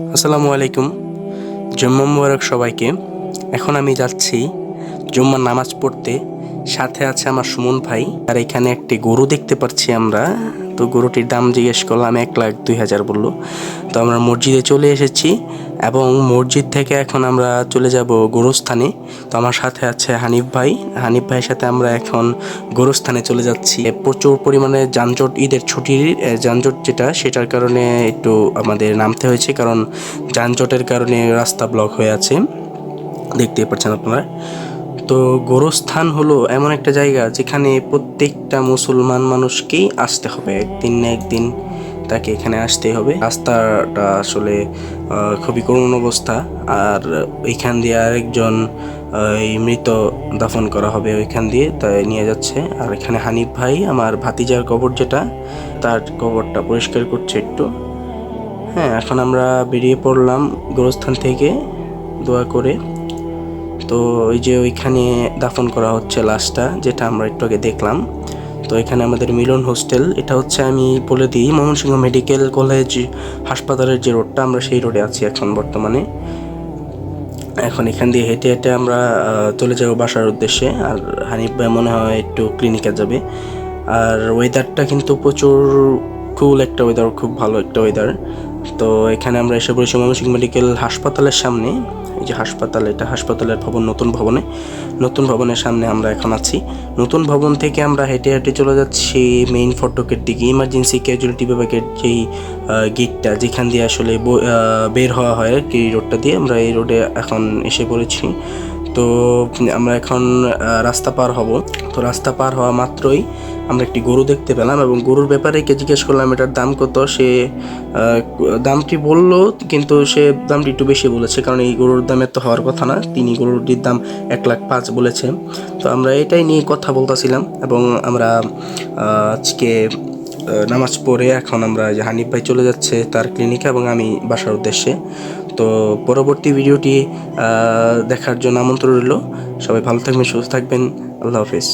আসসালামু আলাইকুম। জুম্মা মুবারক সবাইকে। এখন আমি যাচ্ছি জুম্মার নামাজ পড়তে। সাথে আছে আমার সুমন ভাই। আর এখানে একটি গরু দেখতে পাচ্ছি আমরা। তো গরুটির দাম জিজ্ঞেস করলাম, 1,02,000 বললো। তো আমরা মসজিদে চলে এসেছি এবং মসজিদ থেকে এখন আমরা চলে যাব গোরস্থানে। তো আমার সাথে আছে হানিফ ভাই। হানিফ ভাইয়ের সাথে আমরা এখন গোরস্থানে চলে যাচ্ছি। প্রচুর পরিমাণে যানজট, ঈদের ছুটির যানজট যেটা, সেটার কারণে একটু আমাদের নামতে হয়েছে, কারণ যানজটের কারণে রাস্তা ব্লক হয়ে আছে, দেখতেই পাচ্ছেন আপনারা। তো গোরস্থান হলো এমন একটা জায়গা যেখানে প্রত্যেকটা মুসলমান মানুষকেই আসতে হবে, একদিন না একদিন তাকে এখানে আসতেই হবে। রাস্তাটা আসলে খুবই করুণ অবস্থা। আর ওইখান দিয়ে আরেকজন এই মৃত দাফন করা হবে, ওইখান দিয়ে তাই নিয়ে যাচ্ছে। আর এখানে হানিফ ভাই আমার ভাতিজার কবর, যেটা তার কবরটা পরিষ্কার করছে একটু। হ্যাঁ, এখন আমরা বেরিয়ে পড়লাম গোরস্থান থেকে দোয়া করে। তো ওই যে ওইখানে দাফন করা হচ্ছে লাশটা, যেটা আমরা একটু আগে দেখলাম। তো এখানে আমাদের মিলন হোস্টেল, এটা হচ্ছে আমি বলে দিই ময়মনসিংহ মেডিকেল কলেজ হাসপাতালের যে রোডটা, আমরা সেই রোডে আছি এখন বর্তমানে। এখন এখান দিয়ে হেঁটে হেঁটে আমরা চলে যাবো বাসার উদ্দেশ্যে। আর হানিফ ভাই মনে হয় একটু ক্লিনিকে যাবে। আর ওয়েদারটা কিন্তু প্রচুর কুল একটা ওয়েদার, খুব ভালো একটা ওয়েদার। তো এখানে আমরা এসে পড়েছি ময়মনসিংহ মেডিকেল হাসপাতালের সামনে। এই যে হাসপাতাল, এটা হাসপাতালের ভবন, নতুন ভবনের সামনে আমরা এখন আছি। নতুন ভবন থেকে আমরা হেঁটে হেঁটে চলে যাচ্ছি মেইন ফটকের দিকে, ইমার্জেন্সি ক্যাজুয়ালিটি বিভাগের যেই গেটটা, যেখান দিয়ে আসলে বের হওয়া হয় আর কি, রোডটা দিয়ে। আমরা এই রোডে এখন এসে পড়েছি। তো আমরা এখন রাস্তা পার হব। তো রাস্তা পার হওয়া মাত্রই আমরা একটি গরু দেখতে পেলাম এবং গরুর ব্যাপারে কে জিজ্ঞেস করলাম এটার দাম কত। সে দামটি বলল, কিন্তু সে দামটি একটু বেশি বলেছে, কারণ এই গরুর দাম এত হওয়ার কথা না। তিনি গরুটির দাম 1,05,000 বলেছে। তো আমরা এটাই নিয়ে কথা বলতেছিলাম এবং আমরা আজকে নামাজ পড়ে এখন আমরা যে হানিফ ভাই চলে যাচ্ছে তার ক্লিনিকে এবং আমি বাসার উদ্দেশ্যে। তো পরবর্তী ভিডিওটি দেখার জন্য আমন্ত্রণ রইল। সবাই ভালো থাকবেন, সুস্থ থাকবেন। আল্লাহ হাফেজ।